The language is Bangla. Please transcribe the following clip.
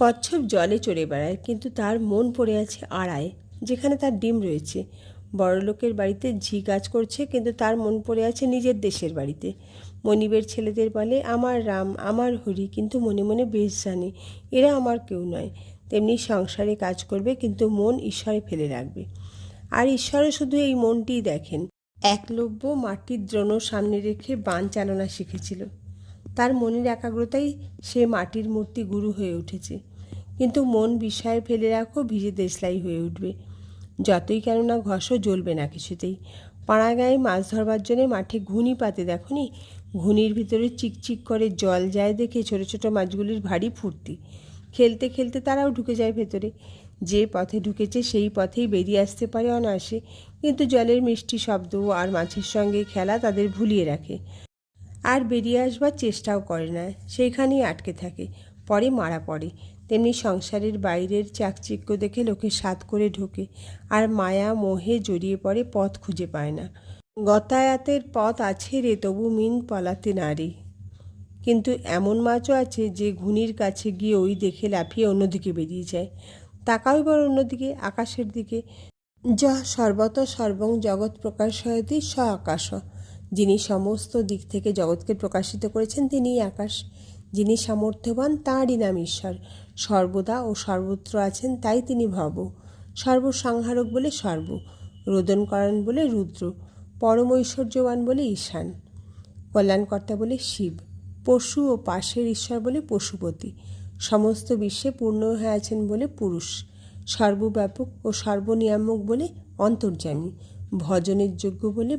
কচ্ছপ জলে চড়ে বেড়ায়, কিন্তু তার মন পড়ে আছে আড়ায়, যেখানে তার ডিম রয়েছে। বড়লোকের বাড়িতে ঝি কাজ করছে, কিন্তু তার মন পড়ে আছে নিজের দেশের বাড়িতে। মনিবের ছেলেদের বলে আমার রাম, আমার হরি, কিন্তু মনে মনে বেশ জানে এরা আমার কেউ নয়। তেমনি সংসারে কাজ করবে, কিন্তু মন ঈশ্বরে ফেলে রাখবে। আর ঈশ্বরও শুধু এই মনটিই দেখেন। একলব্য মাটির দ্রোণ সামনে রেখে বাণ চালনা শিখেছিল। তার মনের একাগ্রতাই সে মাটির মূর্তি গুরু হয়ে উঠেছে। কিন্তু মন বিষয়ে ফেলে রাখো, ভিজে দেশলাই হয়ে উঠবে। যতই কেননা ঘষও জ্বলবে না কিছুতেই। পাড়াগাঁয়ে মাছ ধরবার জন্যে মাঠে ঘুনি পাতে দেখনি? ঘুনির ভিতরে চিকচিক করে জল যায় দেখে ছোট ছোট মাছগুলির ভারী ফুর্তি। খেলতে খেলতে তারাও ঢুকে যায় ভেতরে। যে পথে ঢুকেছে সেই পথেই বেরিয়ে আসতে পারে অনায়াসে, কিন্তু জলের মিষ্টি শব্দ আর মাছের সঙ্গে খেলা তাদের ভুলিয়ে রাখে। আর বেরিয়ে আসবার চেষ্টাও করে না, সেইখানেই আটকে থাকে, পরে মারা পড়ে। তেমনি সংসারের বাইরের চাকচিক্য দেখে লোকে সাধ করে ঢোকে, আর মায়া মোহে জড়িয়ে পড়ে, পথ খুঁজে পায় না। গতায়াতের পথ আছে রে, তবু মিন পলাতে নারে। কিন্তু এমন মাছও আছে যে ঘুনির কাছে গিয়ে ওই দেখে লাফিয়ে অন্যদিকে বেরিয়ে যায়। তাকাও এবার অন্যদিকে, আকাশের দিকে। যা সর্বত সর্বং জগৎ প্রকাশয়তি স আকাশ। যিনি সমস্ত দিক থেকে জগৎকে প্রকাশিত করেছেন তিনিই আকাশ। যিনি সামর্থ্যবান তাঁরই নাম ঈশ্বর। সর্বদা ও সর্বত্র আছেন, তাই তিনি ভব। সর্বসংহারক বলে সর্ব, রোদনকরণ বলে রুদ্র, পরম ঐশ্বর্যবান বলে ঈশান, কল্যাণকর্তা বলে শিব, পশু ও পাশের ঈশ্বর বলে পশুপতি, সমস্ত বিশ্বে পূর্ণ হয়ে আছেন বলে পুরুষ, সর্বব্যাপক ও সর্বনিয়ামক বলে অন্তর্যামী, ভজনের যোগ্য বলে